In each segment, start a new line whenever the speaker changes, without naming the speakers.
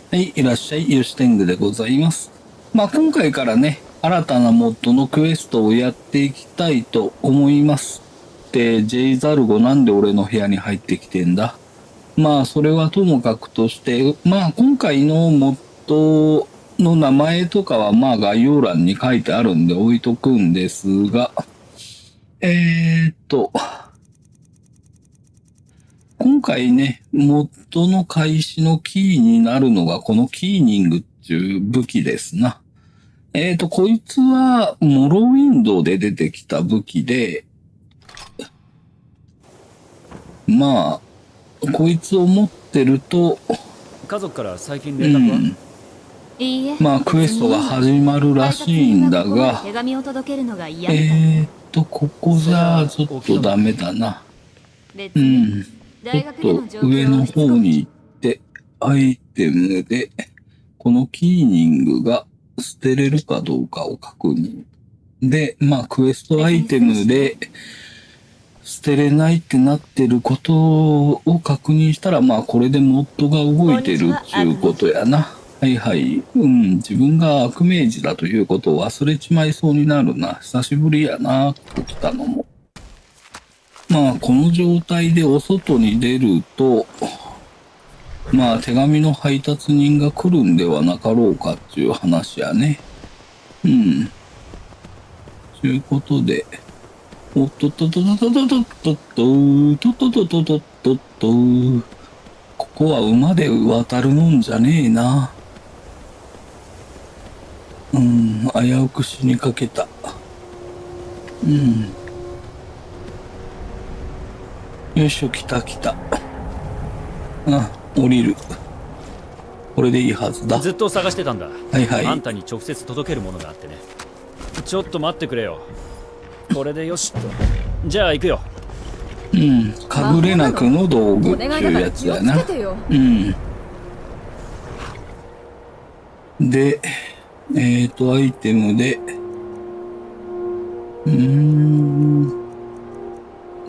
はい、いらっしゃい、好天狗でございます。今回からね、新たなモッドのクエストをやっていきたいと思います。で、ジェイザルゴなんで俺の部屋に入ってきてんだ。それはともかくとして、今回のモッドの名前とかは概要欄に書いてあるんで置いとくんですが、今回ね、モッドの開始のキーになるのがこのキーニングっていう武器ですな。こいつはモロウィンドウで出てきた武器で、こいつを持ってると、
家族から最近連絡は？
いいえ。
クエストが始まるらしいんだが、ここじゃちょっとダメだな。ちょっと上の方に行って、アイテムで、このキーニングが捨てれるかどうかを確認。で、クエストアイテムで、捨てれないってなってることを確認したら、これでモッドが動いてるっていうことやな。はいはい。自分が悪名児だということを忘れちまいそうになるな。久しぶりやな、と来たのも。この状態でお外に出ると、手紙の配達人が来るんではなかろうかっていう話やね。ということで、おっとっとっとっとっとっとっとっとっとっとっとっとっとっと、ここは馬で渡るのんじゃねえな。危うく死にかけた。よいしょ、来た。降りる。これでいいはずだ。
ずっと探してたんだ。
はいはい。
あんたに直接届けるものがあってね。ちょっと待ってくれよ。これでよしと。じゃあ行くよ。
カグレナクの道具っていうやつだな。で、アイテムで、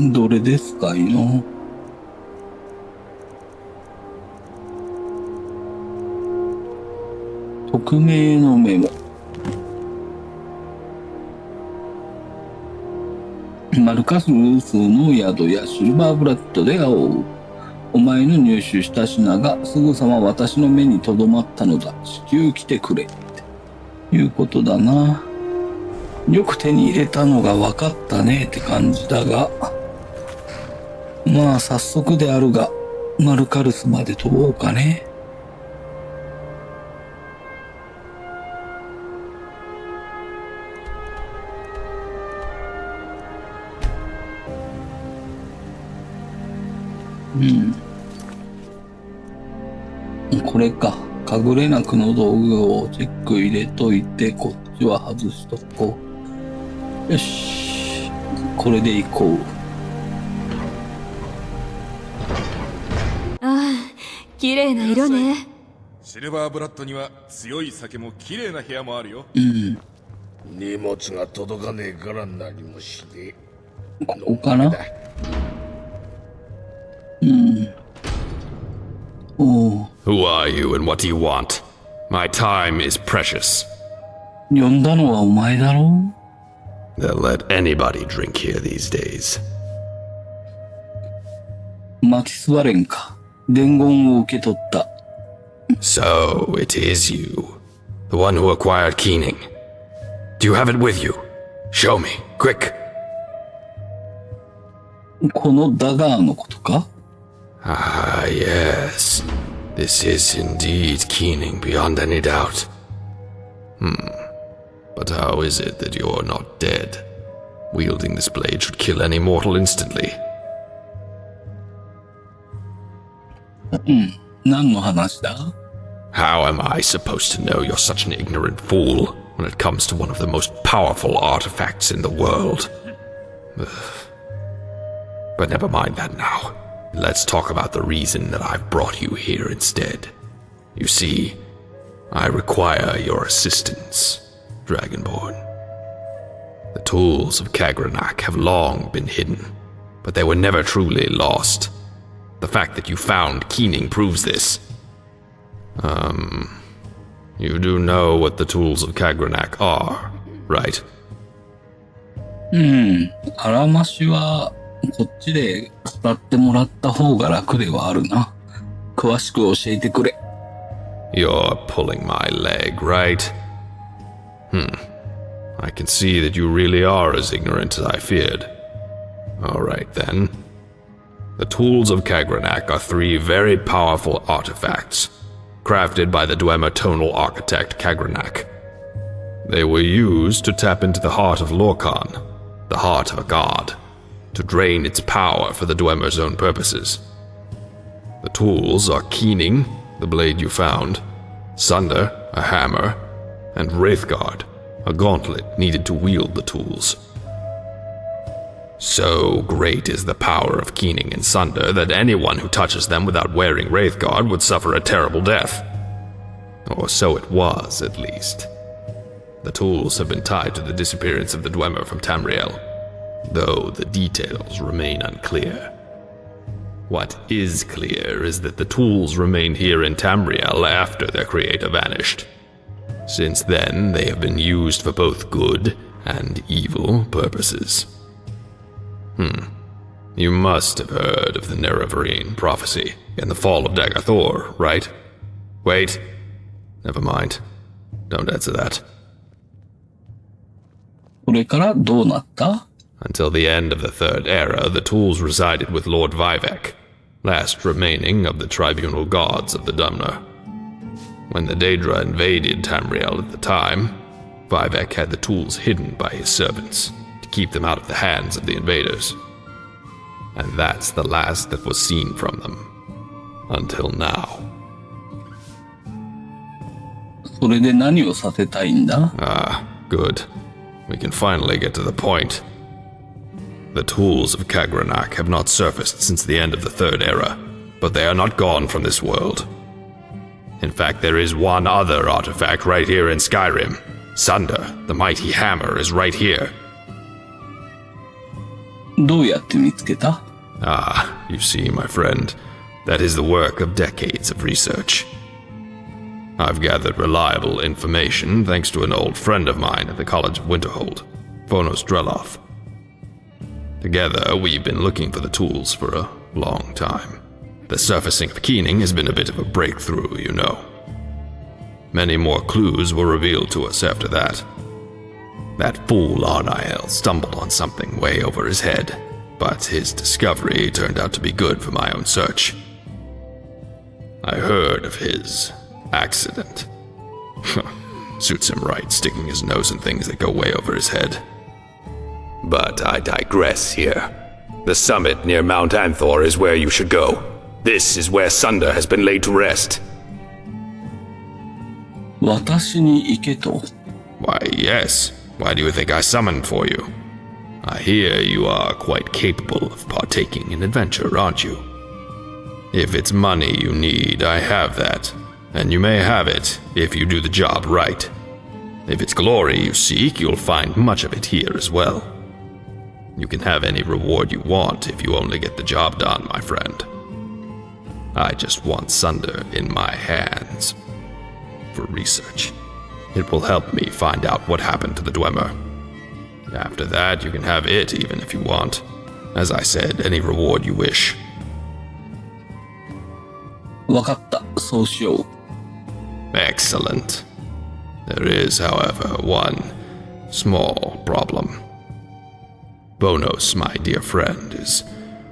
どれですかいの？匿名のメモ。マルカスの宿やシルバーブラッドで会おう。お前の入手した品がすぐさま私の目に留まったのだ。至急来てくれ。っていうことだな。よく手に入れたのが分かったねって感じだが。早速であるが、マルカルスまで飛ぼうかね。これか。かぐれなくの道具をチェック入れといて、こっちは外しとこう。よし。これで行こう。
綺麗な色ね。
シルバーブラッドには強い酒も綺麗な部屋もあるよ。
荷物が届かねえから何もしねえ。
ここかな？Who
are you and what do you want? My time is precious.
呼んだのはお前だろう？
They'll let anybody drink here these days.
巻き座れんか。伝言を受け取った。
So, it is you. The one who acquired Keening. Do you have it with you? Show me, quick.
このダガーのことか？
Ah, yes. This is indeed Keening beyond any doubt. But how is it that you're not dead? Wielding this blade should kill any mortal instantly.
何の話だ？
How am I supposed to know you're such an ignorant fool when it comes to one of the most powerful artifacts in the world? But never mind that now. Let's talk about the reason that I've brought you here instead. You see, I require your assistance, Dragonborn. The Tools of Kagrenac have long been hidden, but they were never truly lost. The fact that you found Keening proves this. You do know what the Tools of Kagrenac are, right?
あらましは、こっちで語ってもらった方が楽ではあるな。詳しく教えてくれ。
You're pulling my leg, right? I can see that you really are as ignorant as I feared. Alright then. The Tools of Kagrenac are 3 very powerful artifacts, crafted by the Dwemer tonal architect Kagrenac. They were used to tap into the heart of Lorcan, the heart of a god, to drain its power for the Dwemer's own purposes. The tools are Keening, the blade you found, Sunder, a hammer, and Wraithguard, a gauntlet needed to wield the tools. So great is the power of Keening and Sunder that anyone who touches them without wearing Wraithguard would suffer a terrible death. Or so it was, at least. The tools have been tied to the disappearance of the Dwemer from Tamriel, though the details remain unclear. What is clear is that the tools remained here in Tamriel after their creator vanished. Since then, they have been used for both good and evil purposes. You must have heard of the Nerevarine prophecy and the fall of Daggothor, right? Wait. Never mind. Don't answer that.
これからどうなった？
Until the end of the Third Era, the tools resided with Lord Vivek, last remaining of the tribunal gods of the Dumner. When the Daedra invaded Tamriel at the time, Vivek had the tools hidden by his servants to keep them out of the hands of the invaders. And that's the last that was seen from them. Until now.
それで何をさせたいんだ？
Ah, good. We can finally get to the point. The Tools of Kagrenac have not surfaced since the end of the Third Era, but they are not gone from this world. In fact, there is one other artifact right here in Skyrim. Sunder, the mighty hammer, is right here.
どうやって見つけた？
Ah, you see, my friend, that is the work of decades of research. I've gathered reliable information thanks to an old friend of mine at the College of Winterhold, Vonos Dreloth. Together, we've been looking for the tools for a long time. The surfacing of Keening has been a bit of a breakthrough, you know. Many more clues were revealed to us after that. That fool Arnael stumbled on something way over his head, but his discovery turned out to be good for my own search. I heard of his accident. Suits him right, sticking his nose in things that go way over his head. But I digress here. The summit near Mount Anthor is where you should go. This is where Sunder has been laid to rest.
私に行けと。
Why, yes. Why do you think I summoned for you? I hear you are quite capable of partaking in adventure, aren't you? If it's money you need, I have that. And you may have it if you do the job right. If it's glory you seek, you'll find much of it here as well. You can have any reward you want if you only get the job done, my friend. I just want Sunder in my hands. For research. It will help me find out what happened to the Dwemer. After that, you can have it even if you want. As I said, any reward you wish.
わかった。そうしよう。
Excellent. There is, however, one small problem. Vonos, my dear friend, is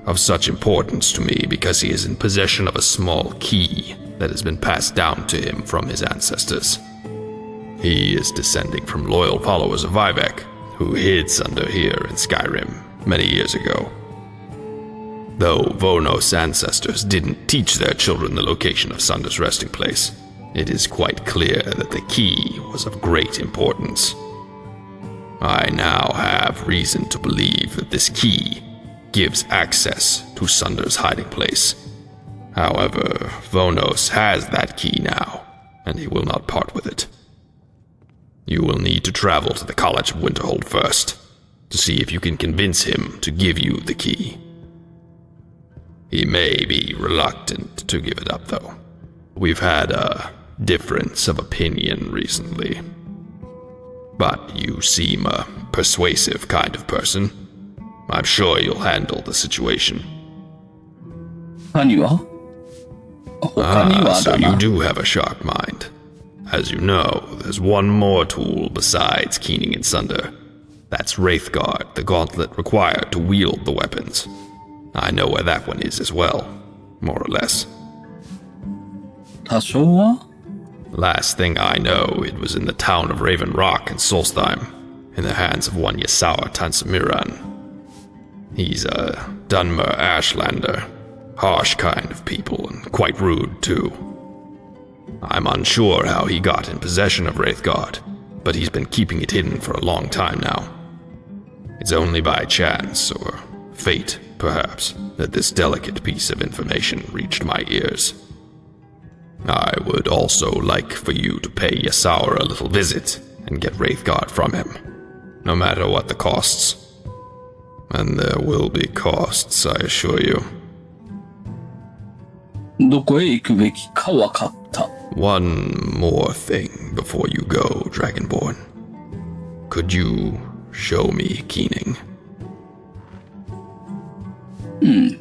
of such importance to me because he is in possession of a small key that has been passed down to him from his ancestors. He is descending from loyal followers of Vivek, who hid Sunder here in Skyrim many years ago. Though Vonos' ancestors didn't teach their children the location of Sunder's resting place, it is quite clear that the key was of great importance. I now have reason to believe that this key gives access to Sunder's hiding place. However, Vonos has that key now, and he will not part with it. You will need to travel to the College of Winterhold first, to see if you can convince him to give you the key. He may be reluctant to give it up, though. We've had a difference of opinion recently. But you seem a persuasive kind of person. I'm sure you'll handle the situation.
他にはだ
so
な。
you do have a sharp mind. As you know, there's one more tool besides keening and sunder. That's Wraithguard, the gauntlet required to wield the weapons. I know where that one is as well, more or less.
多少は
Last thing I know, it was in the town of Raven Rock in Solstheim, in the hands of one Yasawa Tansamiran. He's a Dunmer Ashlander, harsh kind of people and quite rude too. I'm unsure how he got in possession of Wraithguard, but he's been keeping it hidden for a long time now. It's only by chance, or fate perhaps, that this delicate piece of information reached my ears. I would also like for you to pay Yasawa a little visit and get Wraithguard from him, no matter what the costs. And there will be costs, I assure you.
どこへ行くべきか分かった。
One more thing before you go, Dragonborn. Could you show me Keening?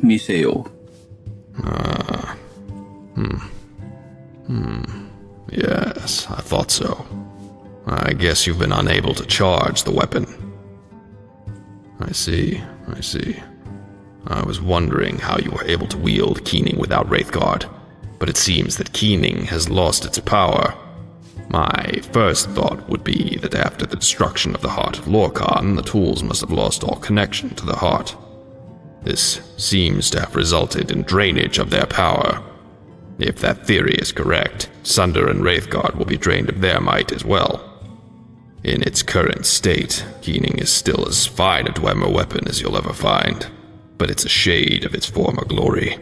見せよう。
Yes, I thought so. I guess you've been unable to charge the weapon. I see. I was wondering how you were able to wield Keening without Wraithguard, but it seems that Keening has lost its power. My first thought would be that after the destruction of the heart of Lorkhan, the tools must have lost all connection to the heart. This seems to have resulted in drainage of their power. If that theory is correct, Sunder and Wraithguard will be drained of their might as well. In its current state, Keening is still as fine a Dwemer weapon as you'll ever find, but it's a shade of its former glory.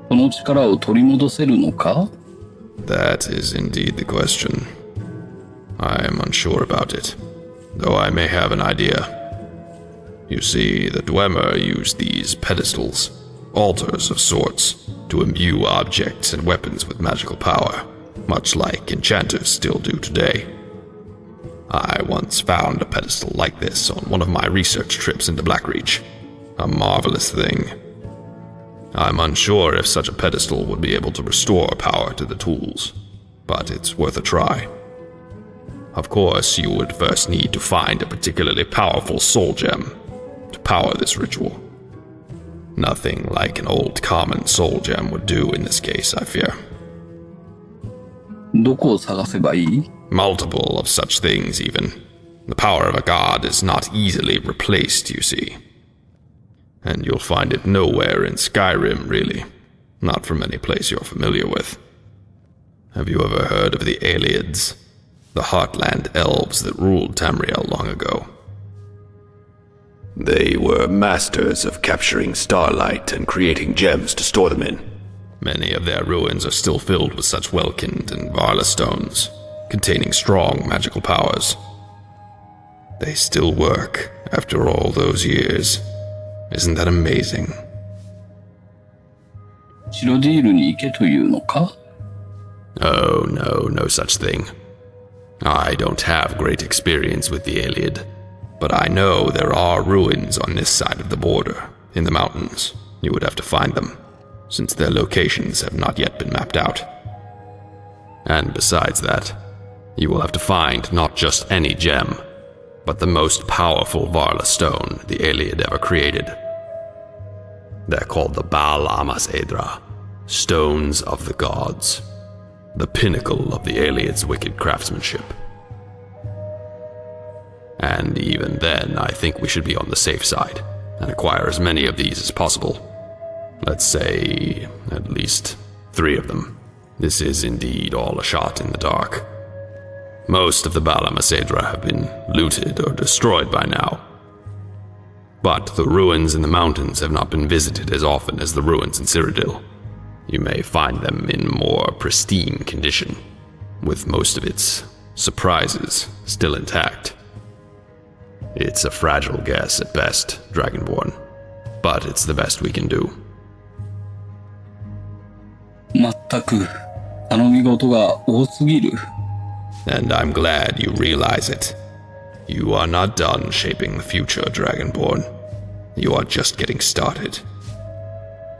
この力を取り戻せるのか
That is indeed the question. I am unsure about it, though I may have an idea. You see, the Dwemer use these pedestals, altars of sorts, to imbue objects and weapons with magical power, much like enchanters still do today. I once found a pedestal like this on one of my research trips into Blackreach. A marvelous thing. I'm unsure if such a pedestal would be able to restore power to the tools, but it's worth a try. Of course, you would first need to find a particularly powerful soul gem to power this ritual. Nothing like an old common soul gem would do in this case, I fear.
どこを探せばいい
Multiple of such things, even. The power of a god is not easily replaced, you see. And you'll find it nowhere in Skyrim, really. Not from any place you're familiar with. Have you ever heard of the Aelids? The Heartland elves that ruled Tamriel long ago.
They were masters of capturing starlight and creating gems to store them in.
Many of their ruins are still filled with such Welkind and Varla stones, containing strong magical powers. They still work after all those years. Isn't that amazing?
白ディールに行けというのか
Oh, no such thing. I don't have great experience with the Aeliid, but I know there are ruins on this side of the border, in the mountains. You would have to find them, since their locations have not yet been mapped out. And besides that, you will have to find not just any gem, but the most powerful Varla stone the Aeliid ever created. They're called the Baal Amas Edra, Stones of the Gods, the pinnacle of the Aeliid's wicked craftsmanship. And even then, I think we should be on the safe side, and acquire as many of these as possible. Let's say, at least 3 of them. This is indeed all a shot in the dark. Most of the Baal Amas Edra have been looted or destroyed by now. But the ruins in the mountains have not been visited as often as the ruins in Cyrodiil. You may find them in more pristine condition, with most of its surprises still intact. It's a fragile guess at best, Dragonborn, but it's the best we can do.
全く頼み事が多すぎる。
And I'm glad you realize it. You are not done shaping the future, Dragonborn. You are just getting started.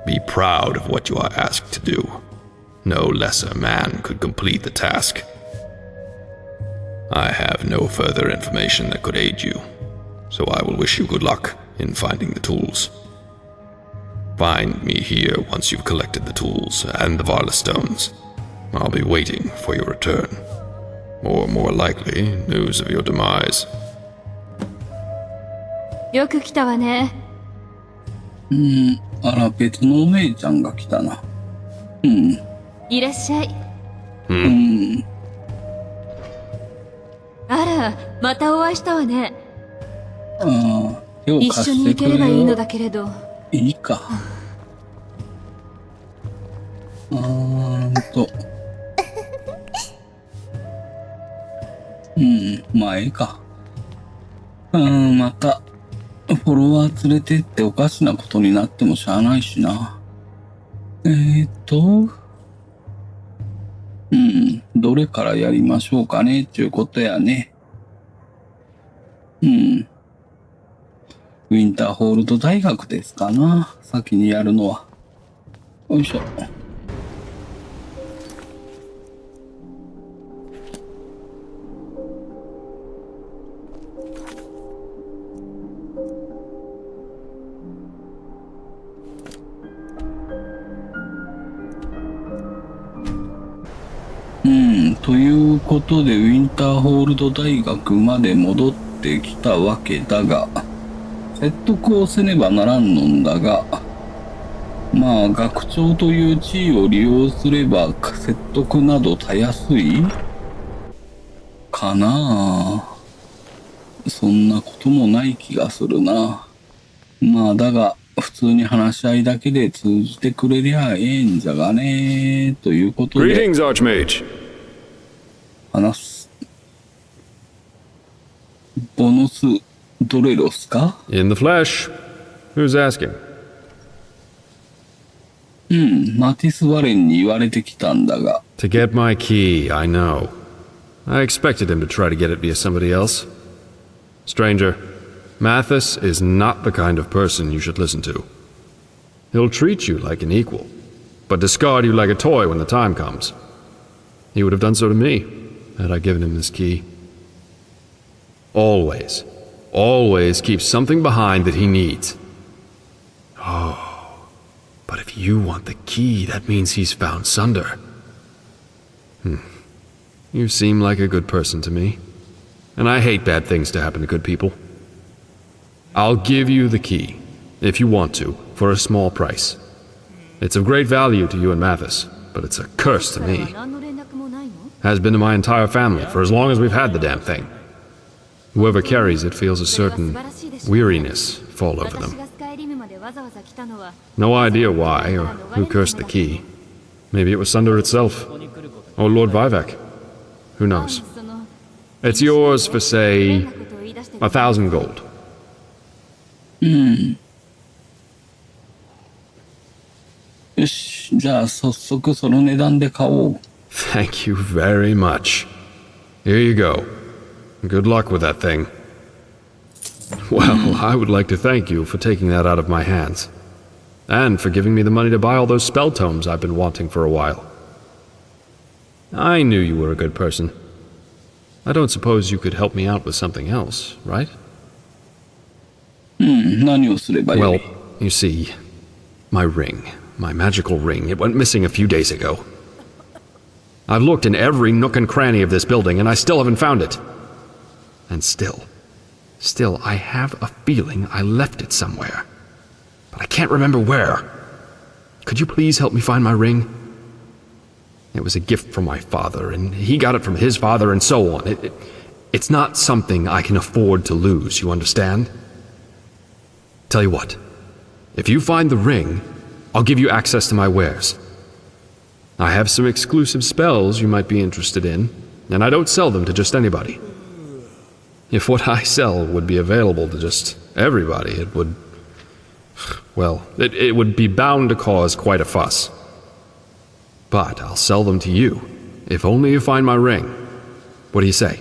Be proud of what you are asked to do. No lesser man could complete the task. I have no further information that could aid you, so I will wish you good luck in finding the tools. Find me here once you've collected the tools and the Varla stones. I'll be waiting for your return. Or more likely, news of your demise.
よく来たわね。
あら、別のお姉ちゃんが来たな。
いらっしゃい。あら、またお会いしたわね。
手を
一緒に
貸してくれよ。
行ければいいのだけれど。
いいか。まあええか。また、フォロワー連れてっておかしなことになってもしゃあないしな。どれからやりましょうかねっていうことやね。ウィンターホールド大学ですかな。先にやるのは。よいしょ。ということで、ウィンターホールド大学まで戻ってきたわけだが、説得をせねばならんのんだが、まあ、学長という地位を利用すれば、説得などたやすいかなあ。そんなこともない気がするな。まあ、だが、普通に話し合いだけで通じてくれりゃええんじゃがね、ということで。
Greetings, Archmage.
話す。ボノスドレロスか？
In the flesh. Who's asking?
マティス・ワレンに言われてきたんだが。
To get my key, I know. I expected him to try to get it via somebody else. Stranger, Mathis is not the kind of person you should listen to. He'll treat you like an equal, but discard you like a toy when the time comes. He would have done so to me, had I given him this key. Always, always keep something behind that he needs. Oh, but if you want the key, that means he's found Sunder. You seem like a good person to me, and I hate bad things to happen to good people. I'll give you the key, if you want to, for a small price. It's of great value to you and Mathis, but it's a curse to me. Has been to my entire family for as long as we've had the damn thing. Whoever carries it feels a certain weariness fall over them. No idea why or who cursed the key. Maybe it was Sunder itself, or Lord Vivek. Who knows? It's yours for, say, 1,000 gold.
よし、じゃあ早速その値段で買おう。
Thank you very much. Here you go. Good luck with that thing. Well, I would like to thank you for taking that out of my hands. And for giving me the money to buy all those spell tomes I've been wanting for a while. I knew you were a good person. I don't suppose you could help me out with something else, right?
何をすればよい？
Well, you see, my ring, my magical ring, it went missing a few days ago. I've looked in every nook and cranny of this building, and I still haven't found it. And still, I have a feeling I left it somewhere. But I can't remember where. Could you please help me find my ring? It was a gift from my father, and he got it from his father, and so on. It's not something I can afford to lose, you understand? Tell you what, if you find the ring, I'll give you access to my wares. I have some exclusive spells you might be interested in, and I don't sell them to just anybody. If what I sell would be available to just everybody, it would... Well, it would be bound to cause quite a fuss. But I'll sell them to you, if only you find my ring. What do you say?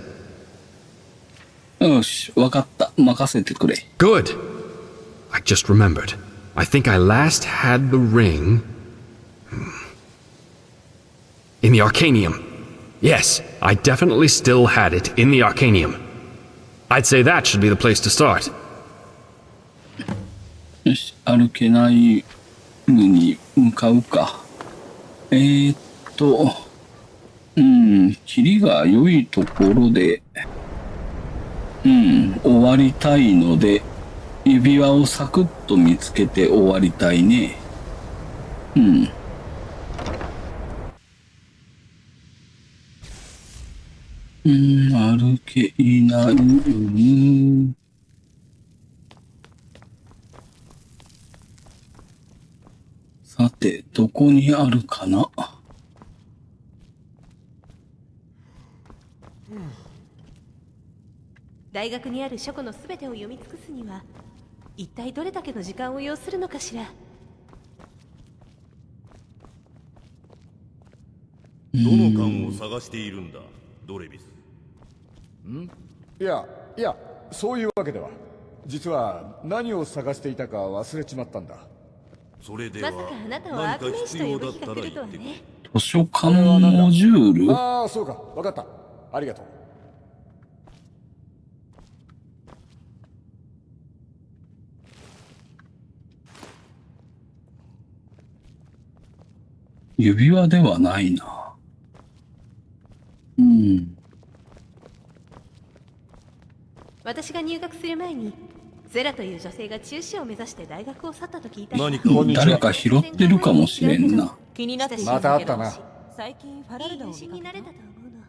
よし、わかった。任せてくれ。
Good! I just remembered. I think I last had the ring in the Arcanium. Yes, I definitely still had it in the Arcanium. I'd say that should be the place to start.
よし、歩けないムに向かうか。キリが良いところで、終わりたいので、指輪をサクッと見つけて終わりたいね。歩けないね。さて、どこにあるかな。
大学にある書庫のすべてを読み尽くすには一体どれだけの時間を要するのかしら。
どの缶を探しているんだ、ドレビス。
いや、そういうわけでは。実は何を探していたか忘れちまったんだ。
それでは
まさかあなたをアークメイジと呼ぶ日が来るとはね。
図書館モジュール？
ああ、そうか。わかった。ありがとう。
指輪ではないな。
私が入学する前にゼラという女性が中止を目指して大学を去ったと聞いた。
誰か拾ってるかもしれんな。
気になって
またあったな。
最近ファラルダを見なれたと思うの。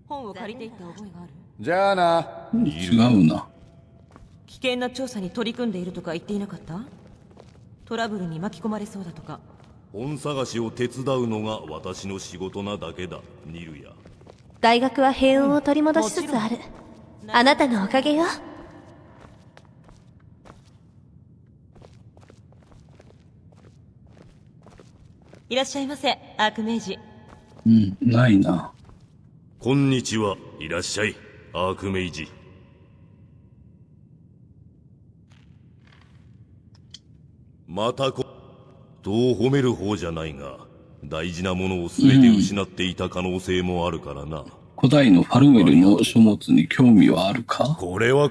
本を借りていった覚えがある。
じゃあな。
違うな。
危険な調査に取り組んでいるとか言っていなかった？トラブルに巻き込まれそうだとか。
本探しを手伝うのが私の仕事なだけだ、ニルヤ。
大学は平穏を取り戻しつつある。あなたのおかげよ。
いらっしゃいませ、アークメイジ。
ないな。
こんにちは、いらっしゃい、アークメイジ。また人を褒める方じゃないが、大事なものを全て失っていた可能性もあるからな。
古代のファルウェルの書物に興味はあるか？
これは、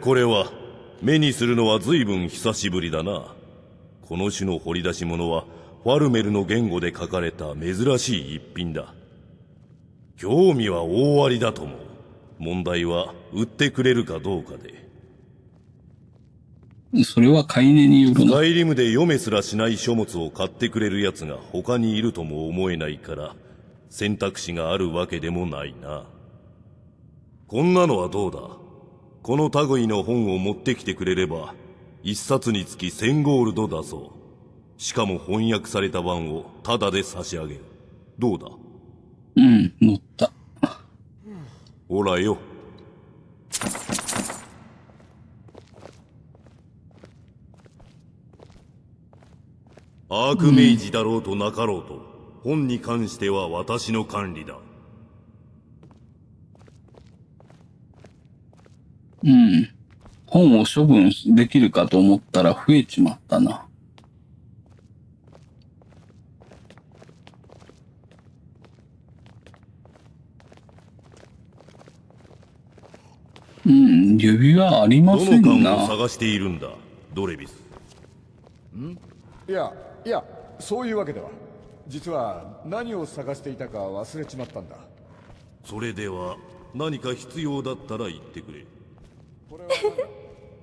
目にするのは随分久しぶりだな。この種の掘り出し物は、ファルメルの言語で書かれた珍しい一品だ。興味は大ありだと思う。問題は、売ってくれるかどうかで。
それは買い値によるな。
スカイリムで読めすらしない書物を買ってくれる奴が他にいるとも思えないから、選択肢があるわけでもないな。こんなのはどうだ？この類の本を持ってきてくれれば、一冊につき1000ゴールド出そう。しかも翻訳された版をタダで差し上げる。どうだ？
乗った。
ほらよ。アークメイジだろうとなかろうと、本に関しては私の管理だ。
本を処分できるかと思ったら増えちまったな。指輪ありませんな。
どの缶を探しているんだ、ドレビス。
いや、そういうわけでは。実は何を探していたか忘れちまったんだ。
それでは、何か必要だったら言ってくれ。
これは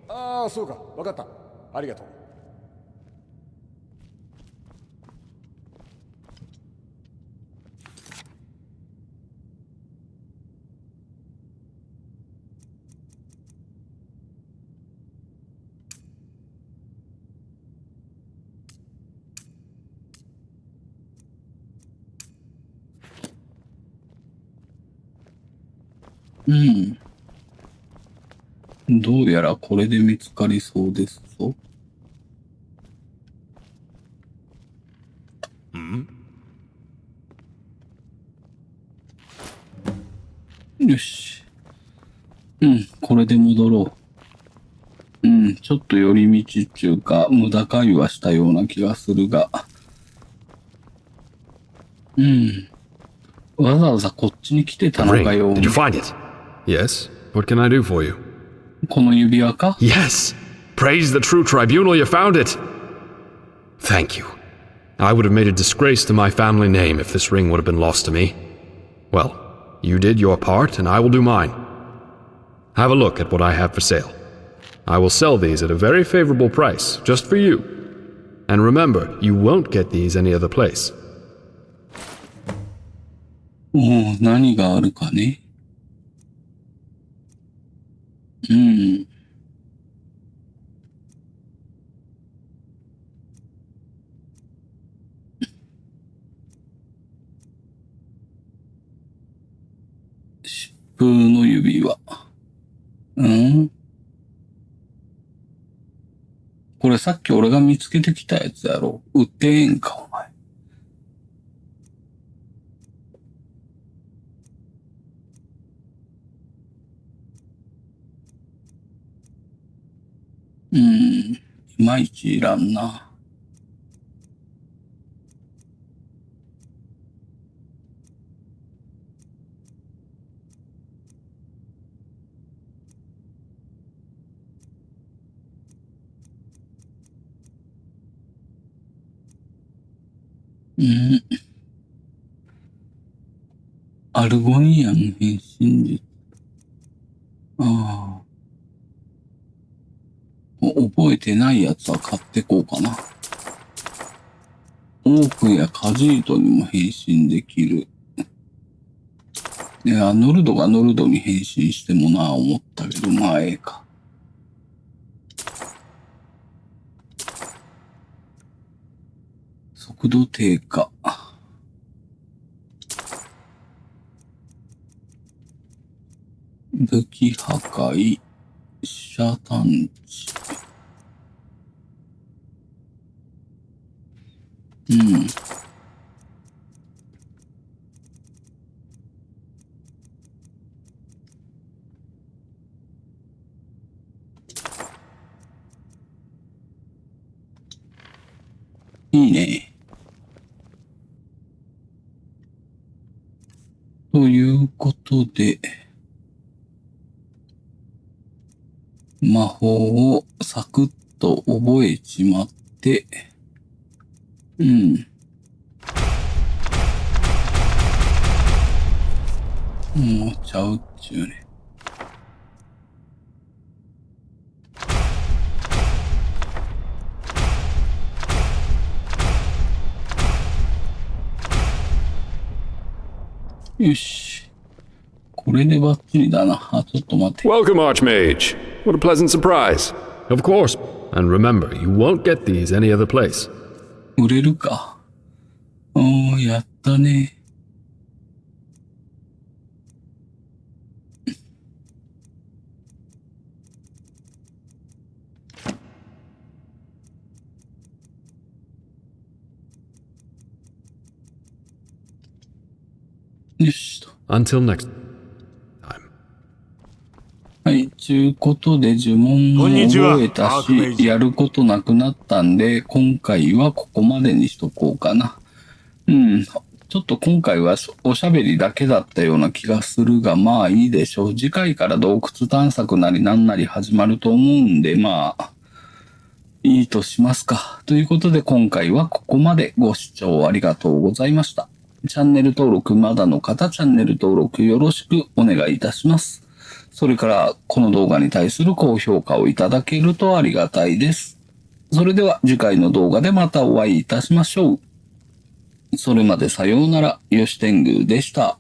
ああ、そうか。わかった。ありがとう。
どうやらこれで見つかりそうですぞ。よし。これで戻ろう。ちょっと寄り道っていうか、無駄会話したような気がするが。わざわざこっちに来てたのかよ。
Did you find it? Yes. What can I do for you?
この指輪か？
Yes. Praise the true tribunal, you found it. Thank you. I would have made a disgrace to my family name if this ring would have been lost to me. Well, you did your part, and I will do mine. Have a look at what I have for sale. I will sell these at a very favorable price, just for you. And remember, you won't get these any other place.
何があるかね。疾風の指輪。これさっき俺が見つけてきたやつやろ。売ってええんか、お前。いまいちいらんな。アルゴニアン変身術。覚えてないやつは買ってこうかな。オークやカジートにも変身できる。いや、ノルドがノルドに変身してもな、思ったけど、まあええか。速度低下。武器破壊。射探知。いいね。ということで、魔法をサクッと覚えちまって、もうちゃうっちゅうね。よし。これでバッチリだな。ちょっと待って。
Welcome, Archmage. What a pleasant surprise. Of course. And remember, you won't get these any other place.
売れるか。やったね。よしと。
Until next time.
はい、ちゅうことで呪文を覚えたし、やることなくなったんで、今回はここまでにしとこうかな。ちょっと今回はおしゃべりだけだったような気がするが、まあいいでしょう。次回から洞窟探索なりなんなり始まると思うんで、まあ、いいとしますか。ということで今回はここまでご視聴ありがとうございました。チャンネル登録まだの方、チャンネル登録よろしくお願いいたします。それから、この動画に対する高評価をいただけるとありがたいです。それでは次回の動画でまたお会いいたしましょう。それまでさようなら、よし天狗でした。